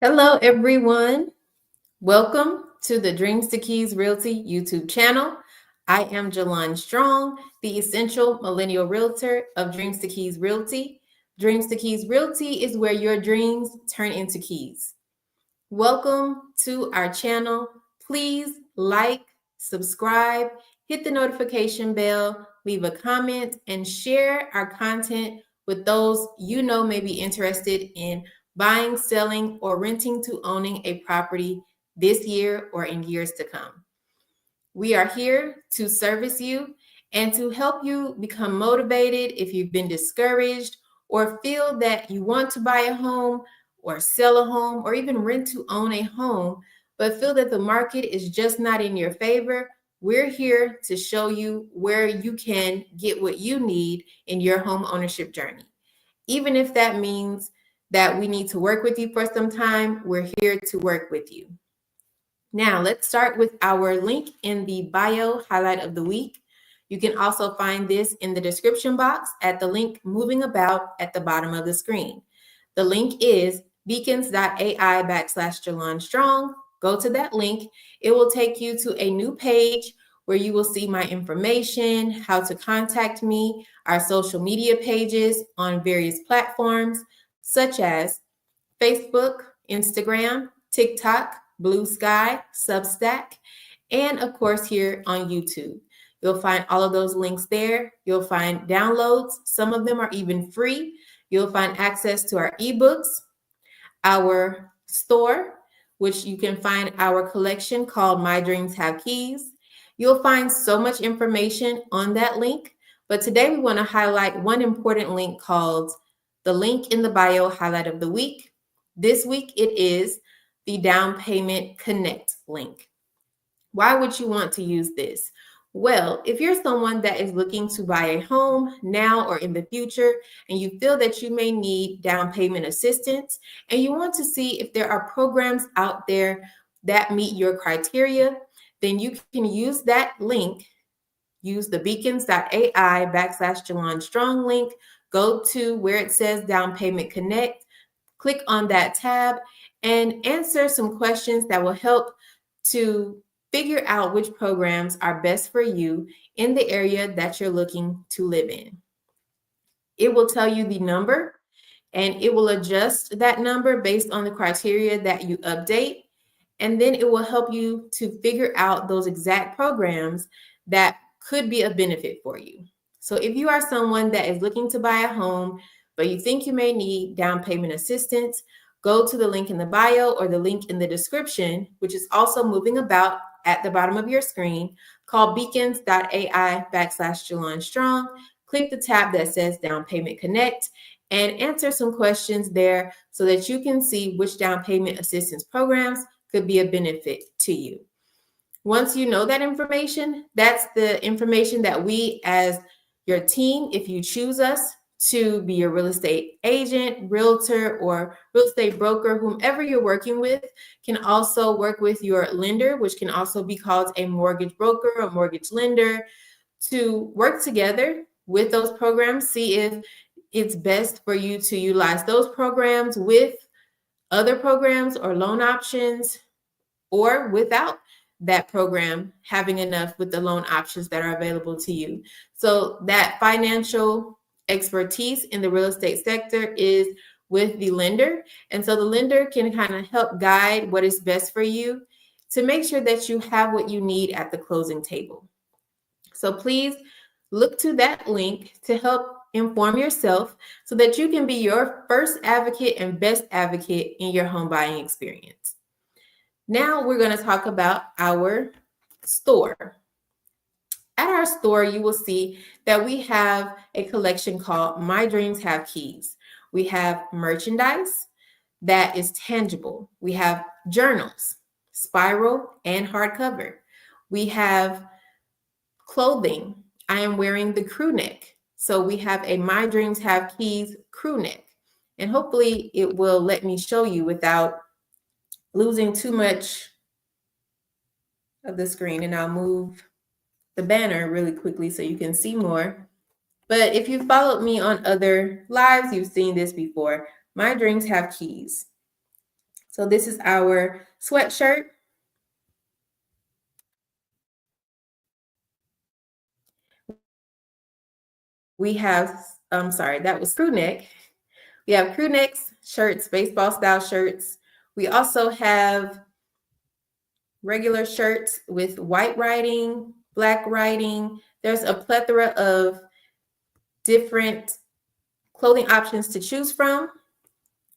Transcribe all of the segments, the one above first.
Hello, everyone. Welcome to the Dreams to Keys Realty YouTube channel. I am Jalon Strong, the Essential Millennial Realtor of Dreams to Keys Realty. Dreams to Keys Realty is where your dreams turn into keys. Welcome to our channel. Please like, subscribe, hit the notification bell, leave a comment, and share our content with those you know may be interested in buying, selling, or renting to owning a property this year or in years to come. We are here to service you and to help you become motivated if you've been discouraged or feel that you want to buy a home or sell a home or even rent to own a home, but feel that the market is just not in your favor. We're here to show you where you can get what you need in your home ownership journey. Even if that means that we need to work with you for some time, we're here to work with you. Now, let's start with our link in the bio highlight of the week. You can also find this in the description box at the link moving about at the bottom of the screen. The link is beacons.ai/Jalon Strong. Go to that link. It will take you to a new page where you will see my information, how to contact me, our social media pages on various platforms such as Facebook, Instagram, TikTok, Blue Sky, Substack, and of course here on YouTube. You'll find all of those links there. You'll find downloads. Some of them are even free. You'll find access to our ebooks, our store, which you can find our collection called My Dreams Have Keys. You'll find so much information on that link, but today we want to highlight one important link called the link in the bio highlight of the week. This week it is the Down Payment Connect link. Why would you want to use this? Well, if you're someone that is looking to buy a home now or in the future, and you feel that you may need down payment assistance, and you want to see if there are programs out there that meet your criteria, then you can use that link, use the beacons.ai/Jalon Strong link, go to where it says Down Payment Connect, click on that tab, and answer some questions that will help to figure out which programs are best for you in the area that you're looking to live in. It will tell you the number, and it will adjust that number based on the criteria that you update. And then it will help you to figure out those exact programs that could be a benefit for you. So if you are someone that is looking to buy a home, but you think you may need down payment assistance, go to the link in the bio or the link in the description, which is also moving about at the bottom of your screen, called beacons.ai/Jalon Strong. Click the tab that says Down Payment Connect and answer some questions there so that you can see which down payment assistance programs could be a benefit to you. Once you know that information, that's the information that we as your team, if you choose us to be your real estate agent, realtor, or real estate broker, whomever you're working with, can also work with your lender, which can also be called a mortgage broker or mortgage lender, to work together with those programs, see if it's best for you to utilize those programs with other programs or loan options, or without that program having enough with the loan options that are available to you. So that financial expertise in the real estate sector is with the lender. And so the lender can kind of help guide what is best for you to make sure that you have what you need at the closing table. So please look to that link to help inform yourself so that you can be your first advocate and best advocate in your home buying experience. Now we're going to talk about our store. At our store, you will see that we have a collection called My Dreams Have Keys. We have merchandise that is tangible. We have journals, spiral and hardcover. We have clothing. I am wearing the crew neck. So we have a My Dreams Have Keys crew neck. And hopefully it will let me show you without losing too much of the screen, and I'll move the banner really quickly so you can see more. But if you followed me on other lives, you've seen this before. My Dreams Have Keys. So this is our sweatshirt. We have, I'm sorry, that was crew neck. We have crew necks, shirts, baseball style shirts. We also have regular shirts with white writing, black writing. There's a plethora of different clothing options to choose from.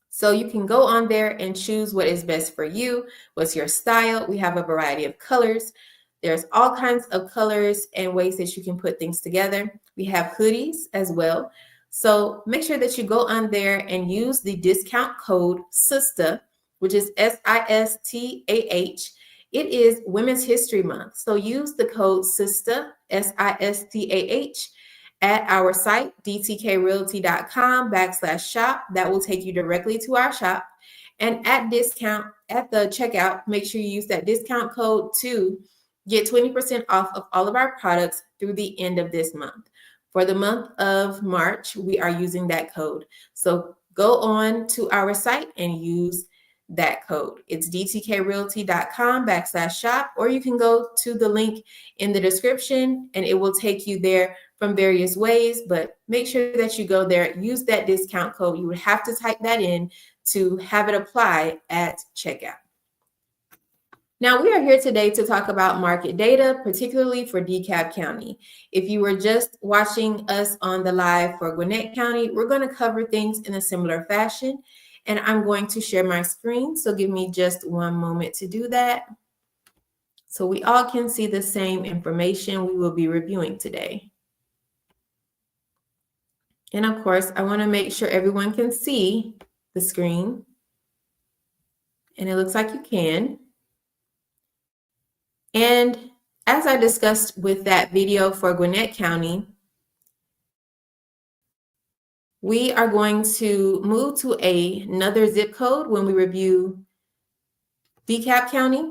So you can go on there and choose what is best for you, what's your style. We have a variety of colors. There's all kinds of colors and ways that you can put things together. We have hoodies as well. So make sure that you go on there and use the discount code SISTAH, which is SISTAH. It is Women's History Month. So use the code SISTAH, SISTAH, at our site, dtkrealty.com/shop. That will take you directly to our shop. And at the checkout, make sure you use that discount code to get 20% off of all of our products through the end of this month. For the month of March, we are using that code. So go on to our site and use that code. It's dtkrealty.com/shop, or you can go to the link in the description and it will take you there from various ways, but make sure that you go there, use that discount code. You would have to type that in to have it apply at checkout. Now, we are here today to talk about market data, particularly for Dekalb County. If you were just watching us on the live for Gwinnett County, we're going to cover things in a similar fashion, and I'm going to share my screen. So give me just one moment to do that, so we all can see the same information we will be reviewing today. And of course, I want to make sure everyone can see the screen. And it looks like you can. And as I discussed with that video for Gwinnett County, we are going to move to another zip code when we review Dekalb County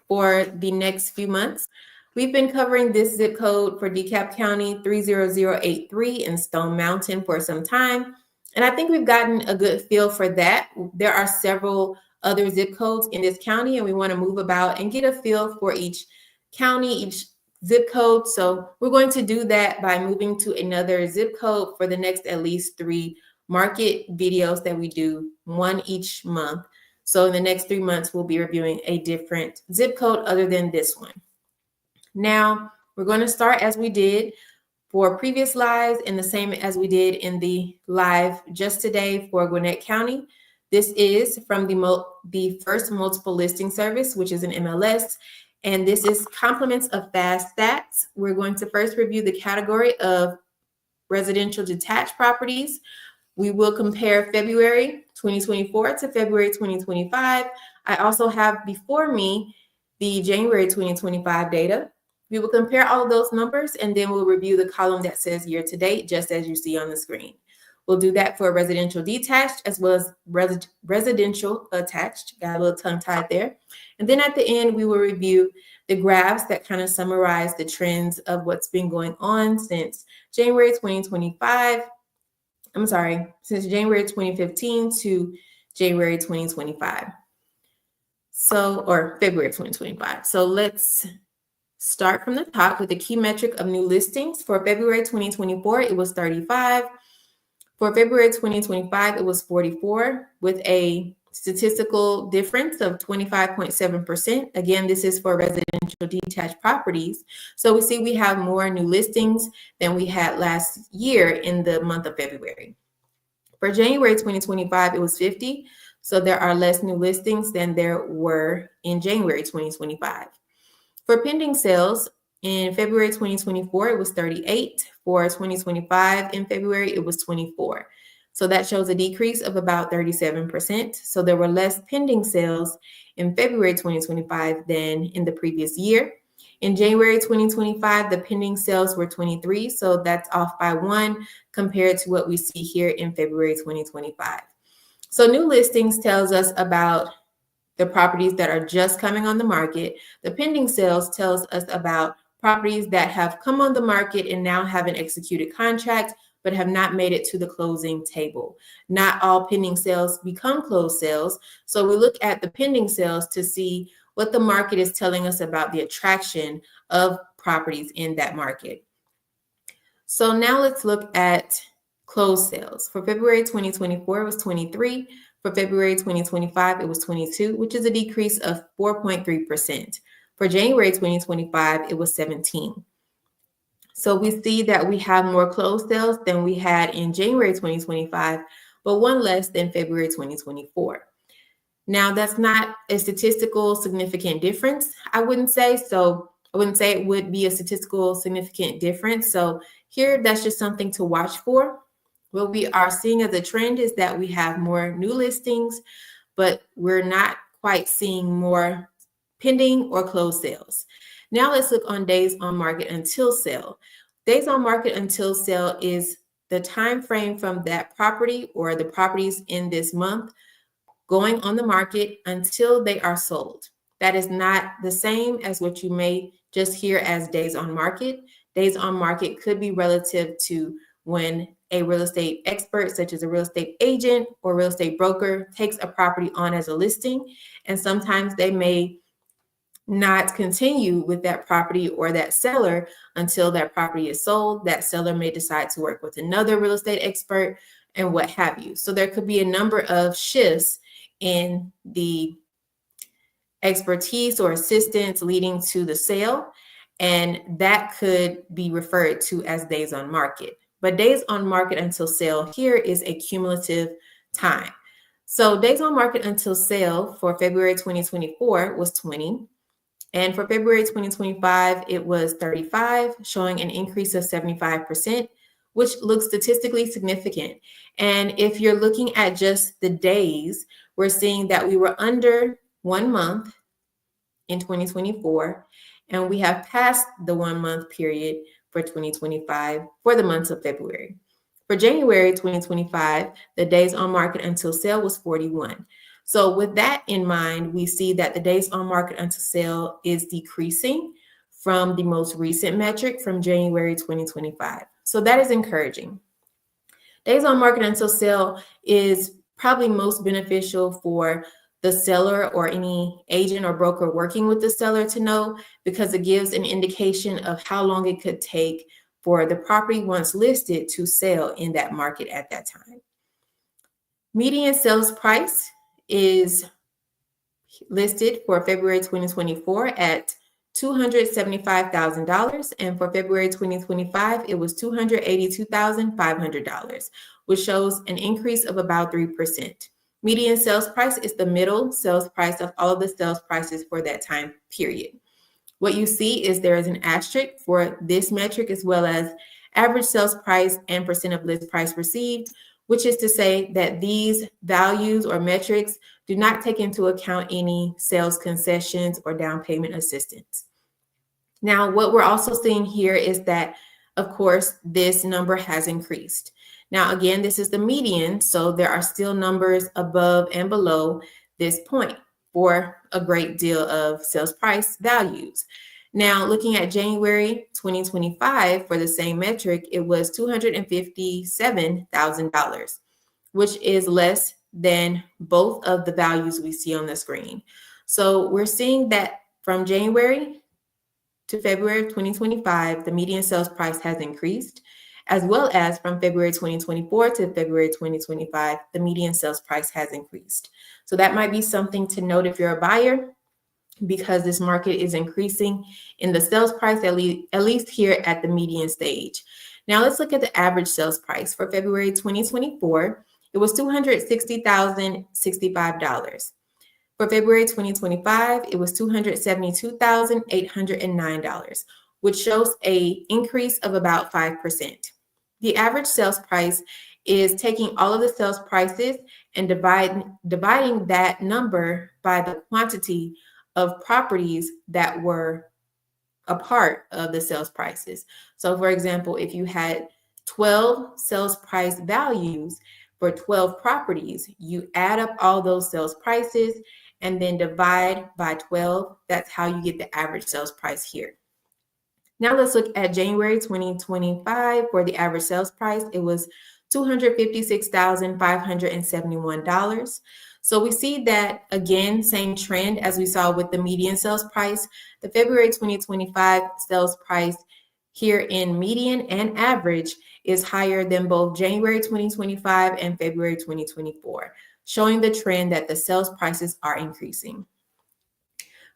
for the next few months. We've been covering this zip code for Dekalb County 30083 in Stone Mountain for some time. And I think we've gotten a good feel for that. There are several other zip codes in this county, and we want to move about and get a feel for each county, each zip code. So we're going to do that by moving to another zip code for the next at least 3 market videos that we do, one each month. So in the next 3 months, we'll be reviewing a different zip code other than this one. Now, we're going to start as we did for previous lives and the same as we did in the live just today for Gwinnett County. This is from the first multiple listing service, which is an MLS, and this is compliments of FastStats. We're going to first review the category of residential detached properties. We will compare February 2024 to February 2025. I also have before me the January 2025 data. We will compare all of those numbers, and then we'll review the column that says year to date, just as you see on the screen. We'll do that for residential detached as well as residential attached. Got a little tongue-tied there. And then at the end, we will review the graphs that kind of summarize the trends of what's been going on since January 2025. I'm sorry, since January 2015 to January 2025. So, or February 2025. So let's start from the top with the key metric of new listings. For February 2024, it was 35. For February 2025, it was 44 with a statistical difference of 25.7%. Again, this is for residential detached properties. So we see we have more new listings than we had last year in the month of February. For January 2025, it was 50. So there are less new listings than there were in January 2025. For pending sales, in February 2024, it was 38. For 2025, in February, it was 24. So that shows a decrease of about 37%. So there were less pending sales in February 2025 than in the previous year. In January 2025, the pending sales were 23. So that's off by 1 compared to what we see here in February 2025. So new listings tells us about the properties that are just coming on the market. The pending sales tells us about properties that have come on the market and now have an executed contract, but have not made it to the closing table. Not all pending sales become closed sales. So we look at the pending sales to see what the market is telling us about the attraction of properties in that market. So now let's look at closed sales. For February 2024, it was 23. For February 2025, it was 22, which is a decrease of 4.3%. For January 2025, it was 17. So we see that we have more closed sales than we had in January 2025, but one less than February 2024. Now, that's not a statistical significant difference, I wouldn't say. So I wouldn't say it would be a statistical significant difference. So here, that's just something to watch for. What we are seeing as a trend is that we have more new listings, but we're not quite seeing more pending or closed sales. Now let's look on days on market until sale. Days on market until sale is the time frame from that property or the properties in this month going on the market until they are sold. That is not the same as what you may just hear as days on market. Days on market could be relative to when a real estate expert, such as a real estate agent or real estate broker, takes a property on as a listing, and sometimes they may not continue with that property or that seller until that property is sold. That seller may decide to work with another real estate expert and what have you. So there could be a number of shifts in the expertise or assistance leading to the sale, and that could be referred to as days on market. But days on market until sale here is a cumulative time. So days on market until sale for February 2024 was 20. And for February 2025, it was 35, showing an increase of 75%, which looks statistically significant. And if you're looking at just the days, we're seeing that we were under 1 month in 2024, and we have passed the 1 month period for 2025 for the months of February. For January 2025, the days on market until sale was 41. So with that in mind, we see that the days on market until sale is decreasing from the most recent metric from January 2025. So that is encouraging. Days on market until sale is probably most beneficial for the seller or any agent or broker working with the seller to know, because it gives an indication of how long it could take for the property once listed to sell in that market at that time. Median sales price is listed for February 2024 at $275,000, and for February 2025, it was $282,500, which shows an increase of about 3%. Median sales price is the middle sales price of all of the sales prices for that time period. What you see is there is an asterisk for this metric, as well as average sales price and percent of list price received, which is to say that these values or metrics do not take into account any sales concessions or down payment assistance. Now, what we're also seeing here is that, of course, this number has increased. Now, again, this is the median, so there are still numbers above and below this point for a great deal of sales price values. Now, looking at January 2025 for the same metric, it was $257,000, which is less than both of the values we see on the screen. So we're seeing that from January to February 2025, the median sales price has increased, as well as from February 2024 to February 2025, the median sales price has increased. So that might be something to note if you're a buyer, because this market is increasing in the sales price, at least here at the median stage. Now let's look at the average sales price. For February 2024, it was $260,065. For February 2025, it was $272,809, which shows an increase of about 5%. The average sales price is taking all of the sales prices and dividing that number by the quantity of properties that were a part of the sales prices. So for example, if you had 12 sales price values for 12 properties, you add up all those sales prices and then divide by 12. That's how you get the average sales price here. Now let's look at January 2025 for the average sales price. It was $256,571. So we see that again, same trend as we saw with the median sales price. The February 2025 sales price here in median and average is higher than both January 2025 and February 2024, showing the trend that the sales prices are increasing.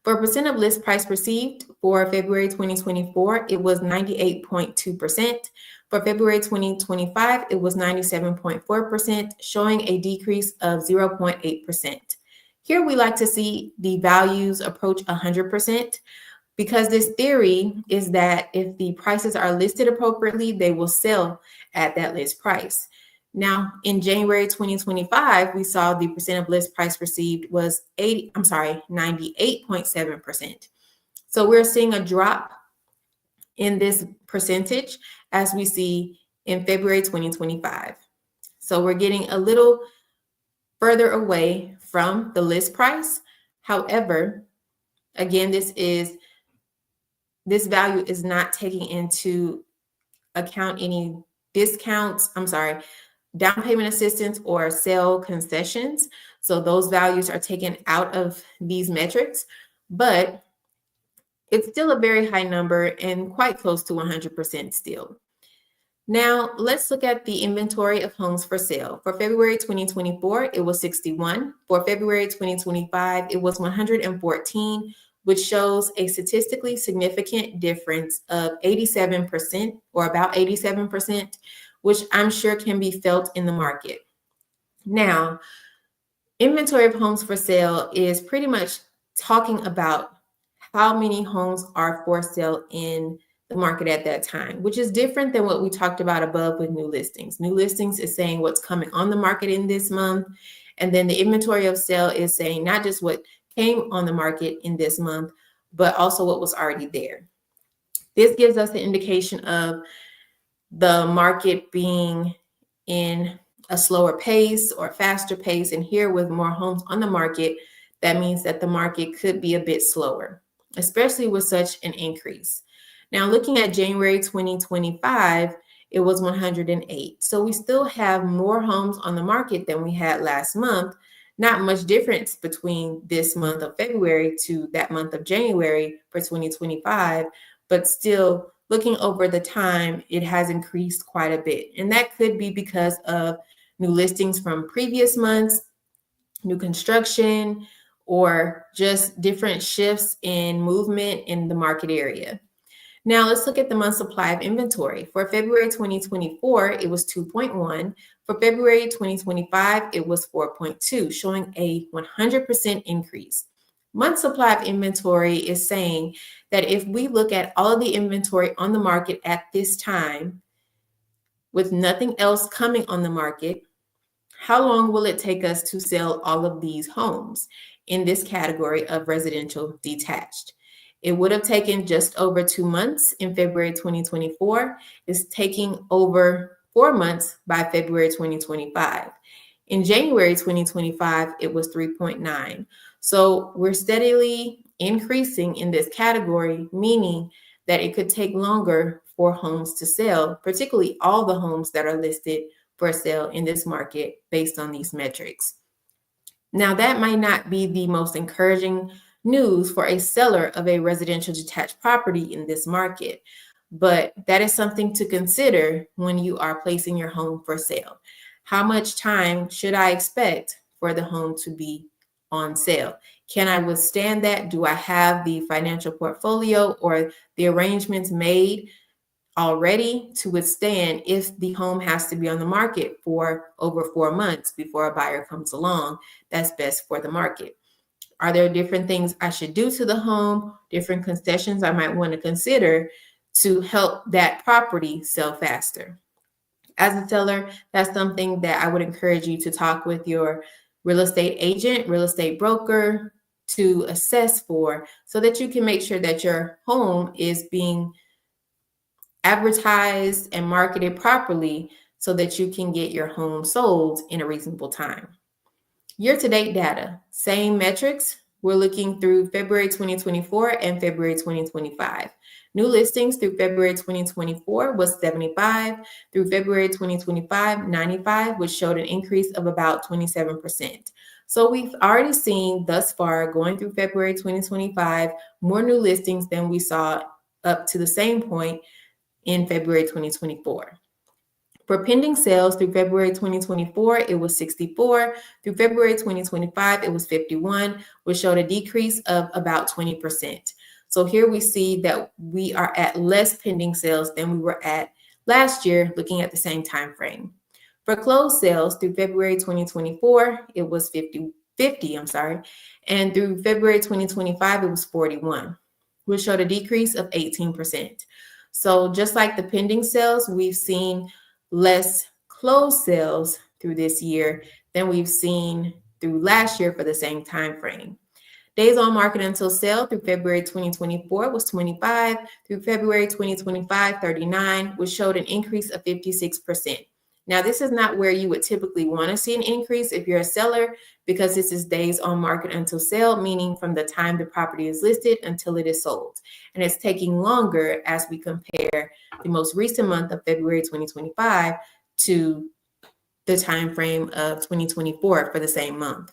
For percent of list price received for February 2024, it was 98.2%. For February 2025, it was 97.4%, showing a decrease of 0.8%. Here we like to see the values approach 100%, because this theory is that if the prices are listed appropriately, they will sell at that list price. Now, in January 2025, we saw the percent of list price received was 98.7%. So we're seeing a drop in this percentage as we see in February 2025. So we're getting a little further away from the list price. However, again, this value is not taking into account any down payment assistance or sale concessions. So those values are taken out of these metrics, but it's still a very high number and quite close to 100% still. Now, let's look at the inventory of homes for sale. For February 2024, it was 61. For February 2025, it was 114, which shows a statistically significant difference of 87% or about 87%, which I'm sure can be felt in the market. Now, inventory of homes for sale is pretty much talking about how many homes are for sale in the market at that time, which is different than what we talked about above with new listings. New listings is saying what's coming on the market in this month. And then the inventory of sale is saying not just what came on the market in this month, but also what was already there. This gives us an indication of the market being in a slower pace or faster pace. And here with more homes on the market, that means that the market could be a bit slower, especially with such an increase. Now, looking at January 2025, it was 108. So we still have more homes on the market than we had last month. Not much difference between this month of February to that month of January for 2025, but still looking over the time, it has increased quite a bit. And that could be because of new listings from previous months, new construction, or just different shifts in movement in the market area. Now let's look at the month supply of inventory. For February 2024, it was 2.1. For February 2025, it was 4.2, showing a 100% increase. Month supply of inventory is saying that if we look at all of the inventory on the market at this time, with nothing else coming on the market, how long will it take us to sell all of these homes in this category of residential detached? It would have taken just over 2 months in February 2024. It's taking over 4 months by February 2025. In January 2025, it was 3.9. So we're steadily increasing in this category, meaning that it could take longer for homes to sell, particularly all the homes that are listed for sale in this market based on these metrics. Now, that might not be the most encouraging news for a seller of a residential detached property in this market, but that is something to consider when you are placing your home for sale. How much time should I expect for the home to be on sale? Can I withstand that? Do I have the financial portfolio or the arrangements made already to withstand if the home has to be on the market for over 4 months before a buyer comes along that's best for the market? Are there different things I should do to the home, different concessions I might want to consider to help that property sell faster? As a seller, that's something that I would encourage you to talk with your real estate agent, real estate broker to assess for, so that you can make sure that your home is being advertised and marketed properly so that you can get your home sold in a reasonable time. Year-to-date data, same metrics. We're looking through February 2024 and February 2025. New listings through February 2024 was 75. Through February 2025, 95, which showed an increase of about 27%. So we've already seen thus far, going through February 2025, more new listings than we saw up to the same point in February 2024. For pending sales through February 2024, it was 64. Through February 2025, it was 51, which showed a decrease of about 20%. So here we see that we are at less pending sales than we were at last year, looking at the same time frame. For closed sales through February 2024, it was 50, and through February 2025, it was 41, which showed a decrease of 18%. So just like the pending sales, we've seen less closed sales through this year than we've seen through last year for the same time frame. Days on market until sale through February 2024 was 25. Through February 2025, 39, which showed an increase of 56%. Now, this is not where you would typically want to see an increase if you're a seller, because this is days on market until sale, meaning from the time the property is listed until it is sold. And it's taking longer as we compare the most recent month of February 2025 to the time frame of 2024 for the same month.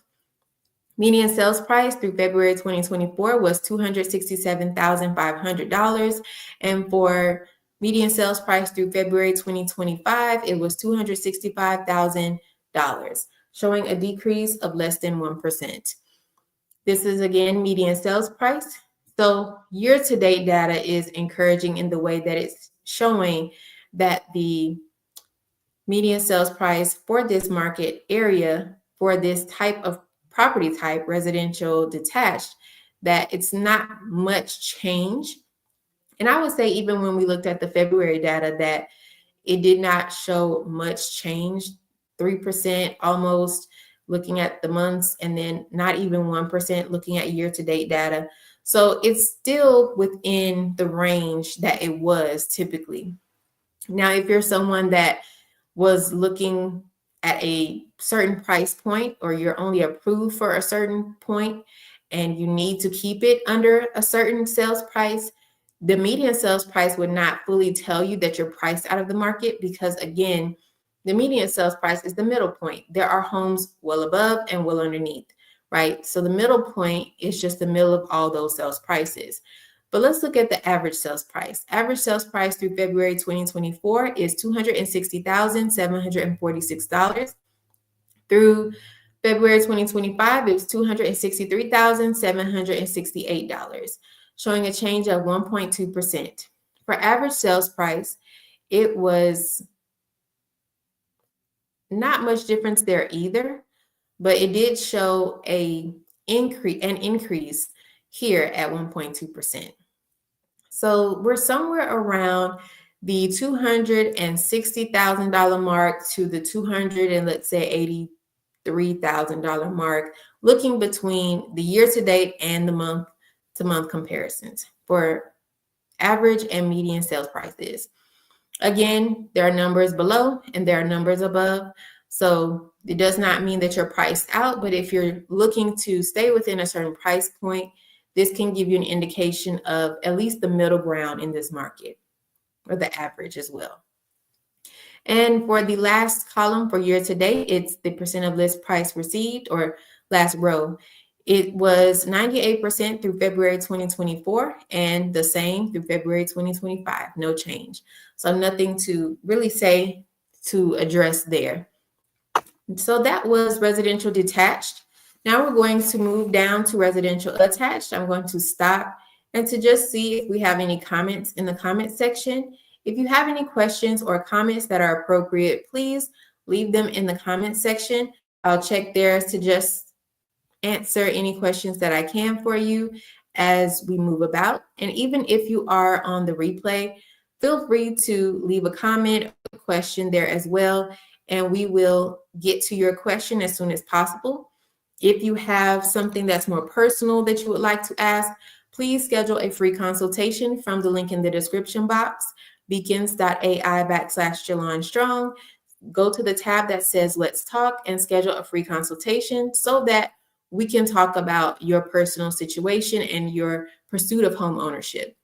Median sales price through February 2024 was $267,500. And for median sales price through February 2025, it was $265,000, showing a decrease of less than 1%. This is again median sales price. So year-to-date data is encouraging in the way that it's showing that the median sales price for this market area, for this type of property type, residential detached, that it's not much change. And I would say even when we looked at the February data, that it did not show much change, 3% almost looking at the months, and then not even 1% looking at year-to-date data. So it's still within the range that it was typically. Now, if you're someone that was looking at a certain price point, or you're only approved for a certain point and you need to keep it under a certain sales price, the median sales price would not fully tell you that you're priced out of the market, because again, the median sales price is the middle point. There are homes well above and well underneath, right? So the middle point is just the middle of all those sales prices. But let's look at the average sales price. Average sales price through February 2024 is $260,746. Through February 2025, it was $263,768, showing a change of 1.2%. For average sales price, it was not much difference there either, but it did show an increase here at 1.2%. So we're somewhere around the $260,000 mark to the $283,000 mark, looking between the year-to-date and the month-to-month comparisons for average and median sales prices. Again, there are numbers below and there are numbers above. So it does not mean that you're priced out, but if you're looking to stay within a certain price point, this can give you an indication of at least the middle ground in this market, or the average as well. And for the last column for year to date, it's the percent of list price received, or last row. It was 98% through February 2024 and the same through February 2025, no change. So nothing to really say to address there. So that was residential detached. Now we're going to move down to residential attached. I'm going to stop and to just see if we have any comments in the comment section. If you have any questions or comments that are appropriate, please leave them in the comment section. I'll check there to just answer any questions that I can for you as we move about. And even if you are on the replay, feel free to leave a comment or question there as well, and we will get to your question as soon as possible. If you have something that's more personal that you would like to ask, please schedule a free consultation from the link in the description box, beacons.ai/Jalon Strong. Go to the tab that says Let's Talk and schedule a free consultation so that we can talk about your personal situation and your pursuit of home ownership.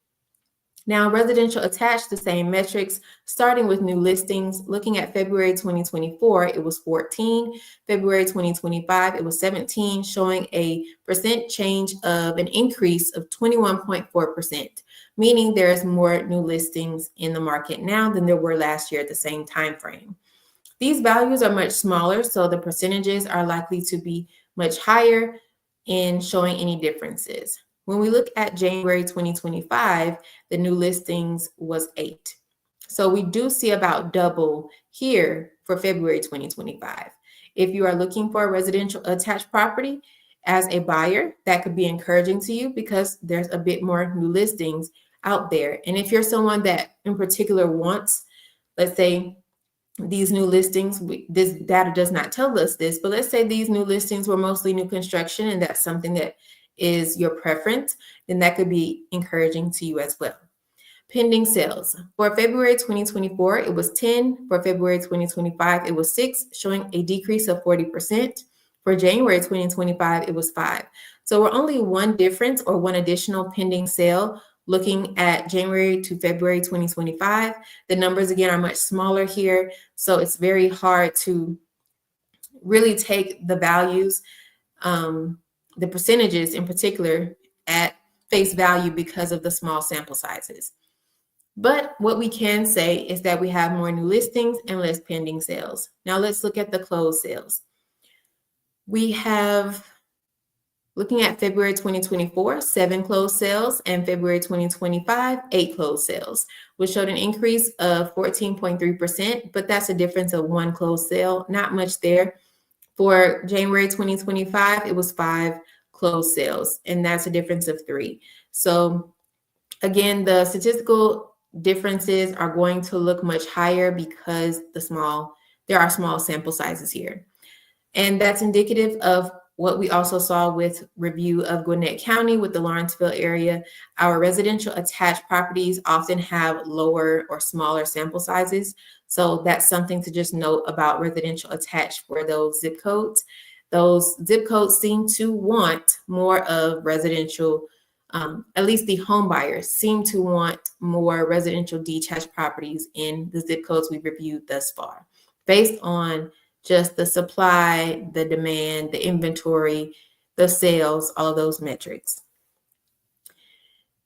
Now, residential attached, the same metrics, starting with new listings. Looking at February 2024, it was 14. February 2025, it was 17, showing a percent change of an increase of 21.4%, meaning there's more new listings in the market now than there were last year at the same time frame. These values are much smaller, so the percentages are likely to be much higher in showing any differences. When we look at January 2025, the new listings was 8. So we do see about double here for February 2025. If you are looking for a residential attached property as a buyer, that could be encouraging to you because there's a bit more new listings out there. And if you're someone that in particular wants, let's say, these new listings, this data does not tell us this, but let's say these new listings were mostly new construction and that's something that is your preference, then that could be encouraging to you as well. Pending sales. For February 2024, it was 10. For February 2025, it was 6, showing a decrease of 40%. For January 2025, it was 5. So we're only one difference or one additional pending sale looking at January to February 2025. The numbers again are much smaller here, so it's very hard to really take the values, the percentages in particular, at face value because of the small sample sizes. But what we can say is that we have more new listings and less pending sales. Now let's look at the closed sales. We have, looking at February 2024, 7 closed sales, and February 2025, 8 closed sales, which showed an increase of 14.3%, but that's a difference of 1 closed sale, not much there. For January 2025, it was 5 closed sales, and that's a difference of 3. So again, the statistical differences are going to look much higher because there are small sample sizes here. And that's indicative of what we also saw with review of Gwinnett County with the Lawrenceville area. Our residential attached properties often have lower or smaller sample sizes. So that's something to just note about residential attached for those zip codes. Those zip codes seem to want more of residential, at least the home buyers seem to want more residential detached properties in the zip codes we've reviewed thus far, based on just the supply, the demand, the inventory, the sales, all of those metrics.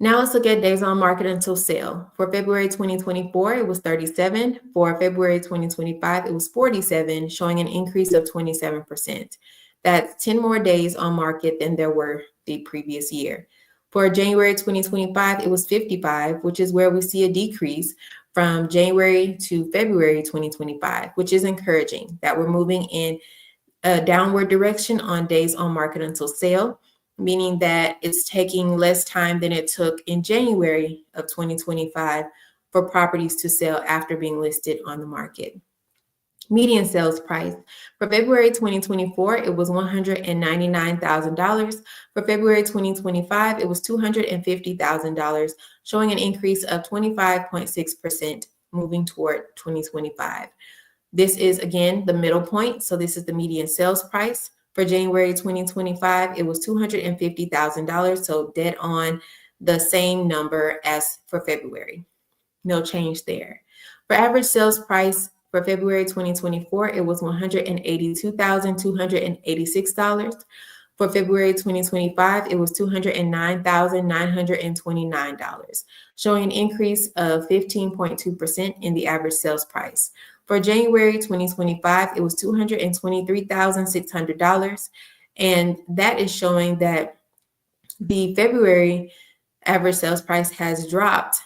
Now let's look at days on market until sale. For February 2024, it was 37. For February 2025, it was 47, showing an increase of 27%. That's 10 more days on market than there were the previous year. For January 2025, it was 55, which is where we see a decrease from January to February 2025, which is encouraging that we're moving in a downward direction on days on market until sale, meaning that it's taking less time than it took in January of 2025 for properties to sell after being listed on the market. Median sales price. For February 2024, it was $199,000. For February 2025, it was $250,000, showing an increase of 25.6% moving toward 2025. This is, again, the middle point. So this is the median sales price. For January 2025, it was $250,000, so dead on the same number as for February. No change there. For average sales price, for February 2024, it was $182,286. For February 2025, it was $209,929, showing an increase of 15.2% in the average sales price. For January 2025, it was $223,600, and that is showing that the February average sales price has dropped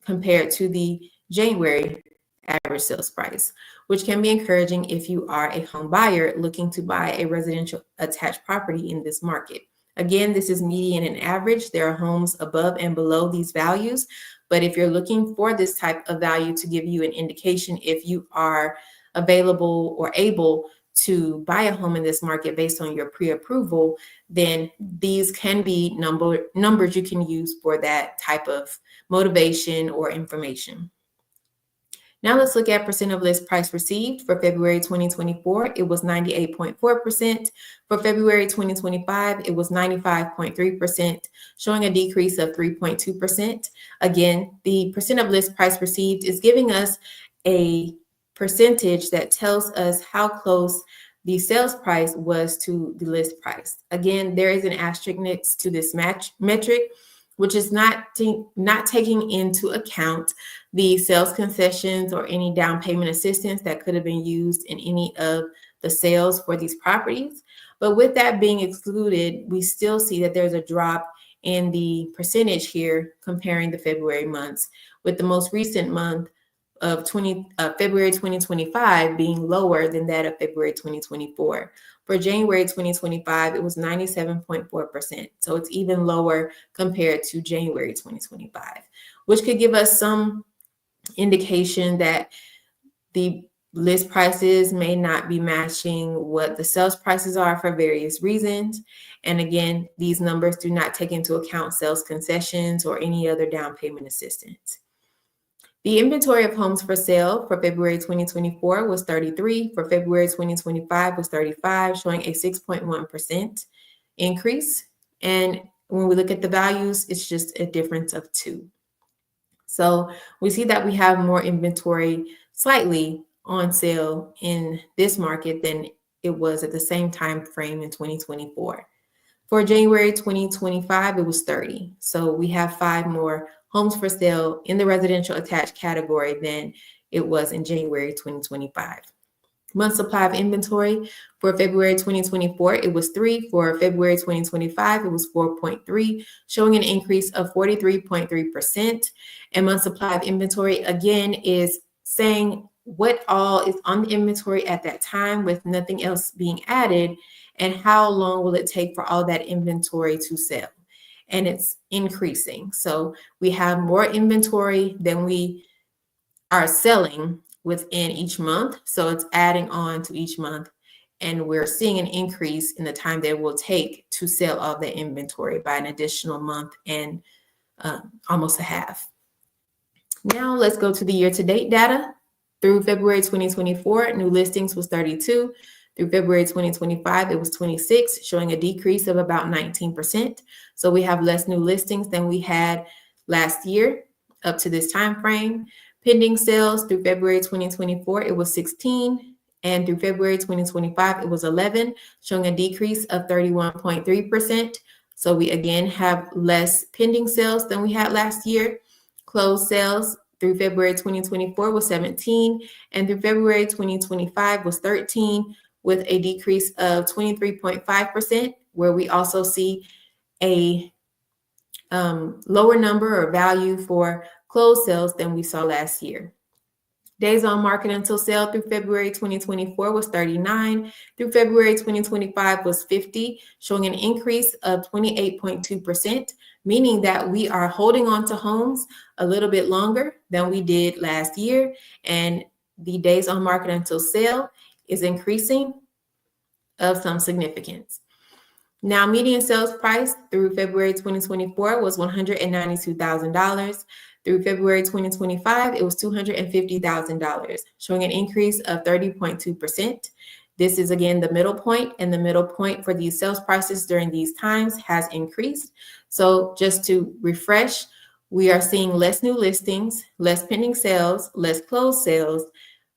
compared to the January average sales price, which can be encouraging if you are a home buyer looking to buy a residential attached property in this market. Again, this is median and average. There are homes above and below these values, but if you're looking for this type of value to give you an indication if you are available or able to buy a home in this market based on your pre-approval, then these can be numbers you can use for that type of motivation or information. Now let's look at percent of list price received. For February 2024, it was 98.4%. For February 2025, it was 95.3%, showing a decrease of 3.2%. Again, the percent of list price received is giving us a percentage that tells us how close the sales price was to the list price. Again, there is an asterisk next to this metric, which is not taking into account the sales concessions or any down payment assistance that could have been used in any of the sales for these properties. But with that being excluded, we still see that there's a drop in the percentage here comparing the February months, with the most recent month of February 2025 being lower than that of February 2024. For January 2025, it was 97.4%. So it's even lower compared to January 2025, which could give us some indication that the list prices may not be matching what the sales prices are for various reasons. And again, these numbers do not take into account sales concessions or any other down payment assistance. The inventory of homes for sale for February 2024 was 33. For February 2025 was 35, showing a 6.1% increase. And when we look at the values, it's just a difference of 2. So we see that we have more inventory slightly on sale in this market than it was at the same time frame in 2024. For January 2025, it was 30. So we have 5 more homes for sale in the residential attached category than it was in January 2025. Month supply of inventory for February 2024, it was 3. For February 2025, it was 4.3, showing an increase of 43.3%. And month supply of inventory, again, is saying what all is on the inventory at that time with nothing else being added, and how long will it take for all that inventory to sell. And it's increasing. So we have more inventory than we are selling within each month. So it's adding on to each month. And we're seeing an increase in the time that it will take to sell all the inventory by an additional month and almost a half. Now let's go to the year-to-date data. Through February 2024, new listings was 32. Through February 2025, it was 26, showing a decrease of about 19%. So we have less new listings than we had last year up to this time frame. Pending sales through February 2024, it was 16. And through February 2025, it was 11, showing a decrease of 31.3%. So we again have less pending sales than we had last year. Closed sales through February 2024 was 17, and through February 2025 was 13, with a decrease of 23.5%, where we also see a lower number or value for closed sales than we saw last year. Days on market until sale through February 2024 was 39. Through February 2025 was 50, showing an increase of 28.2%, meaning that we are holding on to homes a little bit longer than we did last year. And the days on market until sale is increasing of some significance. Now, median sales price through February 2024 was $192,000. Through February 2025, it was $250,000, showing an increase of 30.2%. This is again the middle point, and the middle point for these sales prices during these times has increased. So just to refresh, we are seeing less new listings, less pending sales, less closed sales,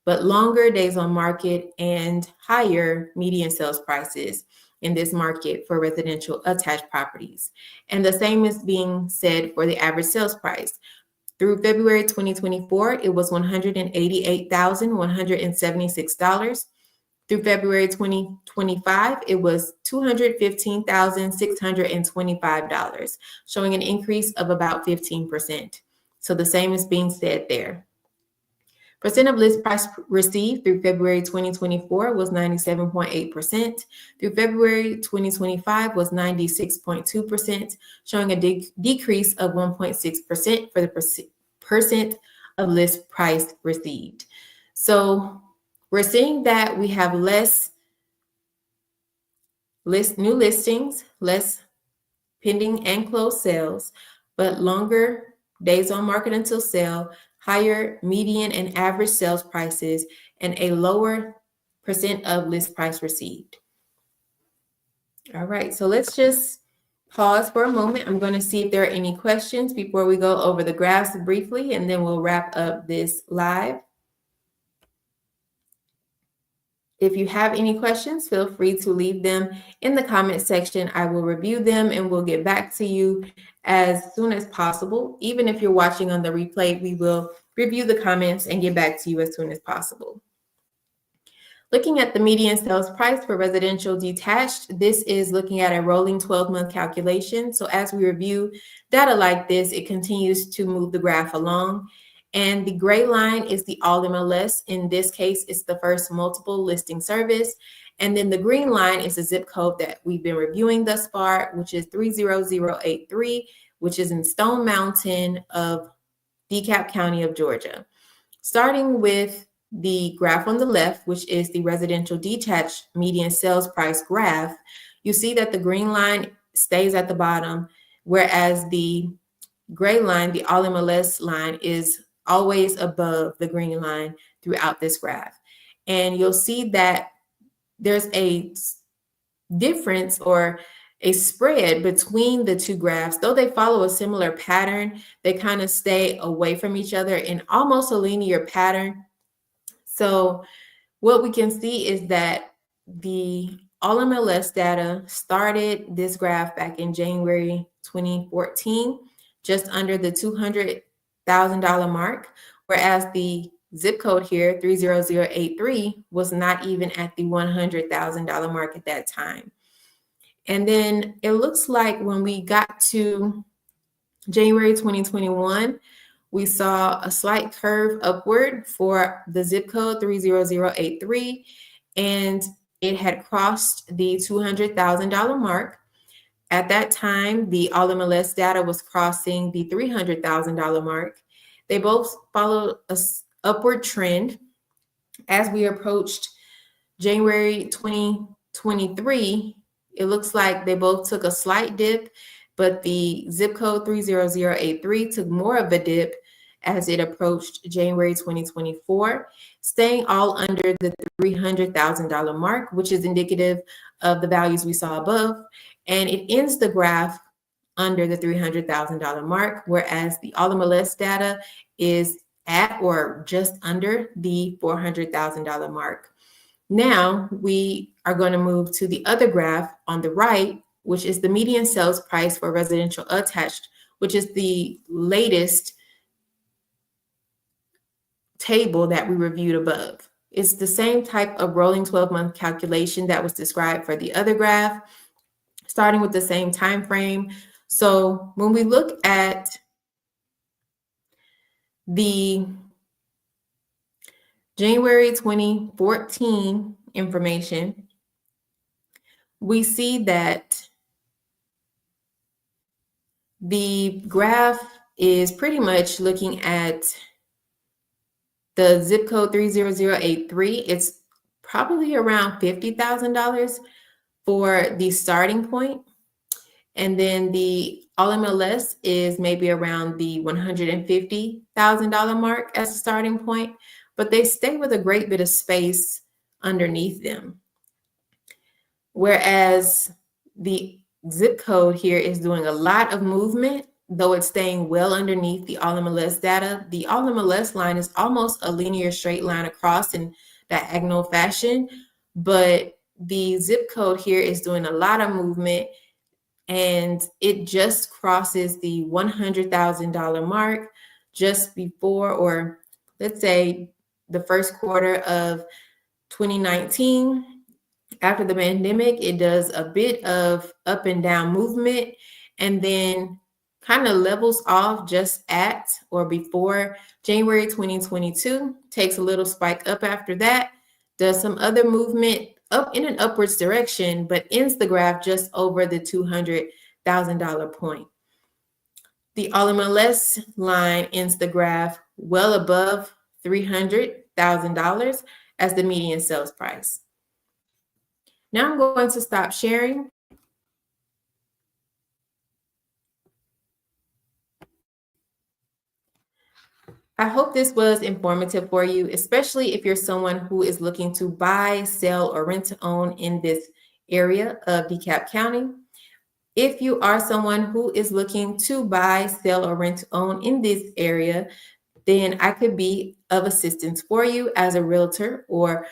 but longer days on market and higher median sales prices in this market for residential attached properties. And the same is being said for the average sales price. Through February 2024, it was $188,176. Through February 2025, it was $215,625, showing an increase of about 15%. So the same is being said there. Percent of list price received through February 2024 was 97.8%. Through February 2025 was 96.2%, showing a decrease of 1.6% for the percent of list price received. So we're seeing that we have less new listings, less pending and closed sales, but longer days on market until sale, higher median and average sales prices, and a lower percent of list price received. All right, so let's just pause for a moment. I'm going to see if there are any questions before we go over the graphs briefly, and then we'll wrap up this live. If you have any questions, feel free to leave them in the comment section. I will review them and we'll get back to you as soon as possible. Even if you're watching on the replay, we will review the comments and get back to you as soon as possible. Looking at the median sales price for residential detached, this is looking at a rolling 12-month calculation. So as we review data like this, it continues to move the graph along. And the gray line is the all MLS. In this case, it's the first multiple listing service. And then the green line is the zip code that we've been reviewing thus far, which is 30083, which is in Stone Mountain of Dekalb County of Georgia. Starting with the graph on the left, which is the residential detached median sales price graph, you see that the green line stays at the bottom, whereas the gray line, the all MLS line, is always above the green line throughout this graph. And you'll see that there's a difference or a spread between the two graphs. Though they follow a similar pattern, they kind of stay away from each other in almost a linear pattern. So what we can see is that the all MLS data started this graph back in January 2014, just under the $200,000 mark, whereas the zip code here, 30083, was not even at the $100,000 mark at that time. And then it looks like when we got to January 2021, we saw a slight curve upward for the zip code 30083, and it had crossed the $200,000 mark. At that time, the all MLS data was crossing the $300,000 mark. They both followed an upward trend. As we approached January 2023, it looks like they both took a slight dip, but the zip code 30083 took more of a dip as it approached January 2024, staying all under the $300,000 mark, which is indicative of the values we saw above. And it ends the graph under the $300,000 mark, whereas the all MLS data is at or just under the $400,000 mark. Now we are going to move to the other graph on the right, which is the median sales price for residential attached, which is the latest table that we reviewed above. It's the same type of rolling 12-month calculation that was described for the other graph, starting with the same time frame. So when we look at the January 2014 information, we see that the graph is pretty much looking at the zip code 30083. It's probably around $50,000 for the starting point. And then the all MLS is maybe around the $150,000 mark as a starting point, but they stay with a great bit of space underneath them. Whereas the zip code here is doing a lot of movement, though it's staying well underneath the all MLS data. The all MLS line is almost a linear straight line across in diagonal fashion, but the zip code here is doing a lot of movement, and it just crosses the $100,000 mark just before, or let's say the first quarter of 2019. After the pandemic, it does a bit of up and down movement and then kind of levels off just at or before January 2022, takes a little spike up after that, does some other movement up in an upwards direction, but ends the graph just over the $200,000 point. The all MLS line ends the graph well above $300,000 as the median sales price. Now I'm going to stop sharing. I hope this was informative for you, especially if you're someone who is looking to buy, sell, or rent to own in this area of Dekalb County. If you are someone who is looking to buy, sell, or rent to own in this area, then I could be of assistance for you as a realtor or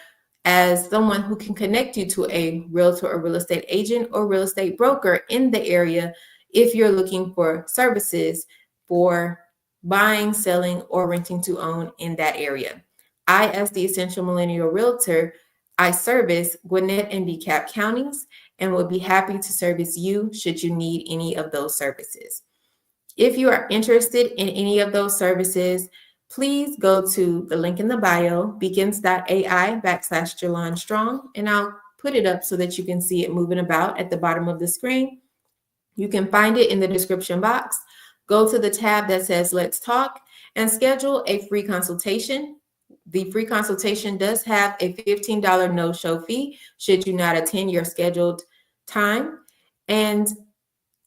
as someone who can connect you to a realtor or real estate agent or real estate broker in the area if you're looking for services for buying, selling, or renting to own in that area. I, as the Essential Millennial Realtor, I service Gwinnett and DeKalb counties and would be happy to service you should you need any of those services. If you are interested in any of those services, please go to the link in the bio, beacons.ai/Jelon Strong, and I'll put it up so that you can see it moving about at the bottom of the screen. You can find it in the description box. Go to the tab that says Let's Talk and schedule a free consultation. The free consultation does have a $15 no-show fee should you not attend your scheduled time. And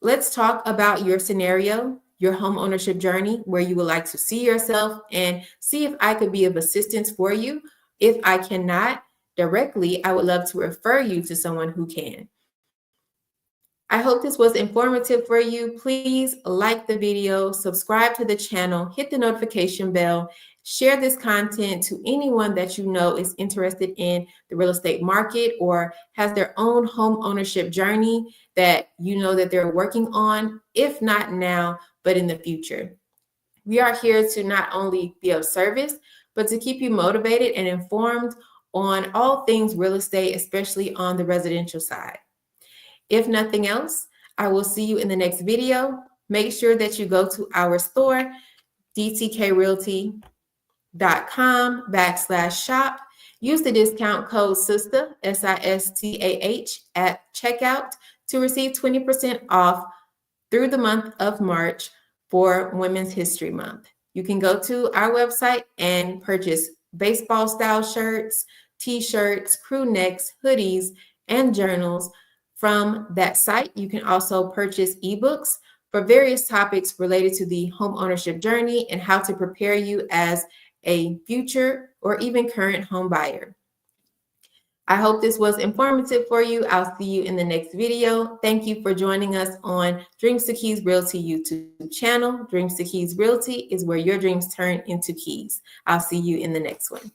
let's talk about your scenario, your home ownership journey, where you would like to see yourself, and see if I could be of assistance for you. If I cannot directly, I would love to refer you to someone who can. I hope this was informative for you. Please like the video, subscribe to the channel, hit the notification bell, share this content to anyone that you know is interested in the real estate market or has their own home ownership journey that you know that they're working on, if not now, but in the future. We are here to not only be of service, but to keep you motivated and informed on all things real estate, especially on the residential side. If nothing else, I will see you in the next video. Make sure that you go to our store, dtkrealty.com/shop. Use the discount code SISTAH, SISTAH, at checkout to receive 20% off through the month of March for Women's History Month. You can go to our website and purchase baseball style shirts, t-shirts, crew necks, hoodies, and journals. From that site, you can also purchase ebooks for various topics related to the home ownership journey and how to prepare you as a future or even current home buyer. I hope this was informative for you. I'll see you in the next video. Thank you for joining us on Dreams to Keys Realty YouTube channel. Dreams to Keys Realty is where your dreams turn into keys. I'll see you in the next one.